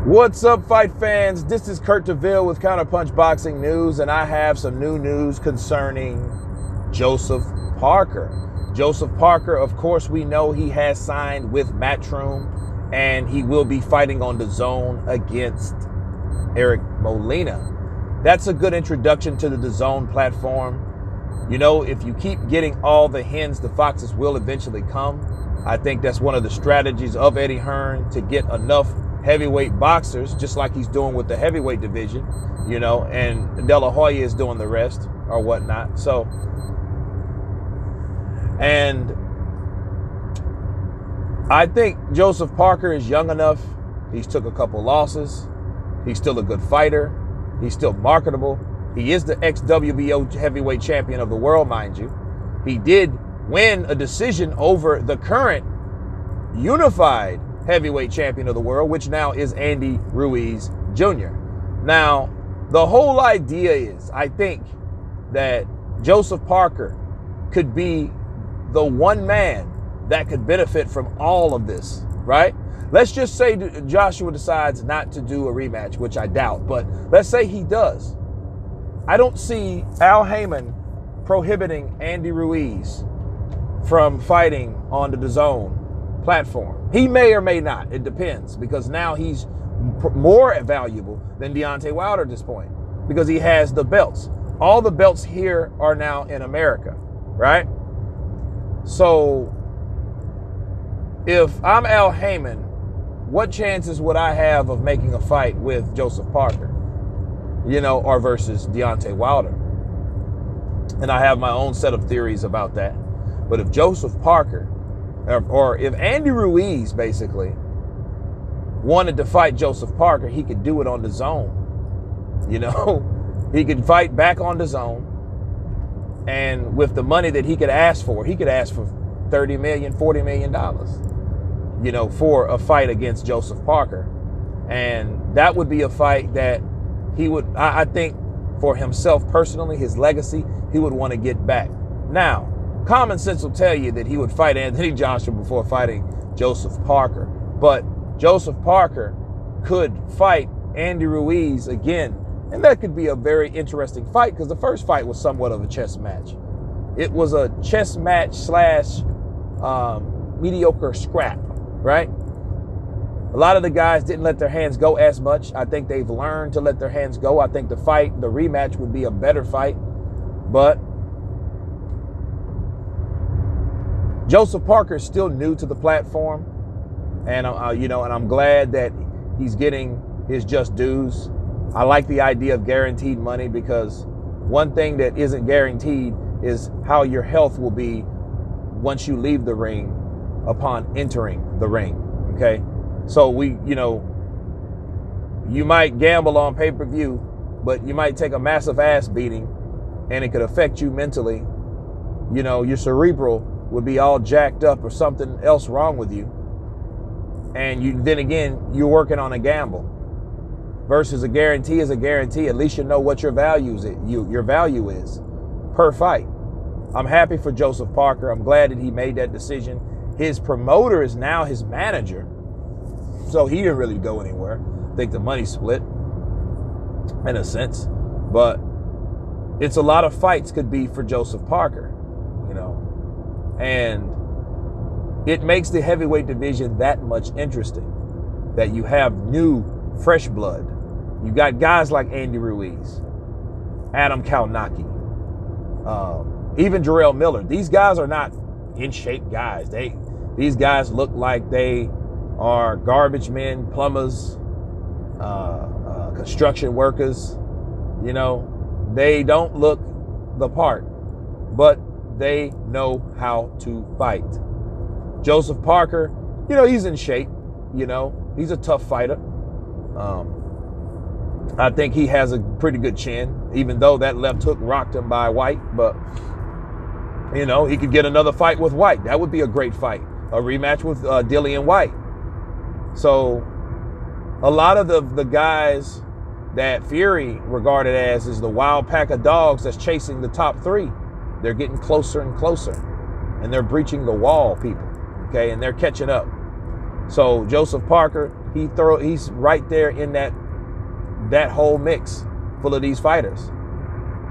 What's up, fight fans? This is Kurt DeVille with Counterpunch Boxing News, and I have some new news concerning Joseph Parker. Joseph Parker, of course, we know he has signed with Matchroom, and he will be fighting on DAZN against Eric Molina. That's a good introduction to the DAZN platform. You know, if you keep getting all the hens, the foxes will eventually come. I think that's one of the strategies of Eddie Hearn, to get enough heavyweight boxers, just like he's doing with the heavyweight division, you know, and De La Hoya is doing the rest or whatnot. So, and I think Joseph Parker is young enough. He's took a couple losses. He's still a good fighter. He's still marketable. He is the ex-WBO heavyweight champion of the world, mind you. He did win a decision over the current unified heavyweight champion of the world, which now is Andy Ruiz Jr. Now, the whole idea is, I think, that Joseph Parker could be the one man that could benefit from all of this, right? Let's just say Joshua decides not to do a rematch, which I doubt, but let's say he does. I don't see Al Heyman prohibiting Andy Ruiz from fighting on the DAZN platform. He may or may not. It depends, because now he's more valuable than Deontay Wilder at this point, because he has the belts. All the belts here are now in America, right? So if I'm Al Heyman, what chances would I have of making a fight with Joseph Parker, you know, or versus Deontay Wilder? And I have my own set of theories about that. But if Joseph Parker, or if Andy Ruiz basically wanted to fight Joseph Parker, he could do it on DAZN. You know, he could fight back on DAZN, and with the money that he could ask for $30 million, $40 million, you know, for a fight against Joseph Parker. And that would be a fight that he would, I think, for himself personally, his legacy, he would want to get back. Now, common sense will tell you that he would fight Anthony Joshua before fighting Joseph Parker. But Joseph Parker could fight Andy Ruiz again, and that could be a very interesting fight, because the first fight was somewhat of a chess match. It was a chess match slash mediocre scrap, right? A lot of the guys didn't let their hands go as much. I think they've learned to let their hands go. I think the rematch would be a better fight. But Joseph Parker is still new to the platform, and you know, and I'm glad that he's getting his just dues. I like the idea of guaranteed money, because one thing that isn't guaranteed is how your health will be once you leave the ring upon entering the ring. Okay, so you know, you might gamble on pay-per-view, but you might take a massive ass beating, and it could affect you mentally. You know, your cerebral would be all jacked up, or something else wrong with you. And then again, you're working on a gamble. Versus a guarantee is a guarantee. At least you know what your value is per fight. I'm happy for Joseph Parker. I'm glad that he made that decision. His promoter is now his manager, so he didn't really go anywhere. I think the money split in a sense, but it's a lot of fights could be for Joseph Parker, you know. And it makes the heavyweight division that much interesting, that you have new, fresh blood. You got guys like Andy Ruiz, Adam Kalnacki, even Jarrell Miller. These guys are not in shape guys. These guys look like they are garbage men, plumbers, construction workers. You know, they don't look the part, but they know how to fight. Joseph Parker, you know, he's in shape. You know, he's a tough fighter. I think he has a pretty good chin, even though that left hook rocked him by White. But, you know, he could get another fight with White. That would be a great fight. A rematch with Dillian White. So a lot of the guys that Fury regarded as is the wild pack of dogs that's chasing the top three, they're getting closer and closer, and they're breaching the wall, people. Okay, and they're catching up. So Joseph Parker, he's right there in that whole mix full of these fighters.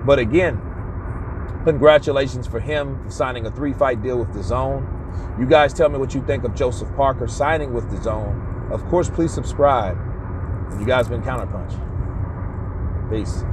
But again, congratulations for him for signing a 3-fight deal with DAZN. You guys tell me what you think of Joseph Parker signing with DAZN. Of course, please subscribe. You guys been Counterpunch. Peace.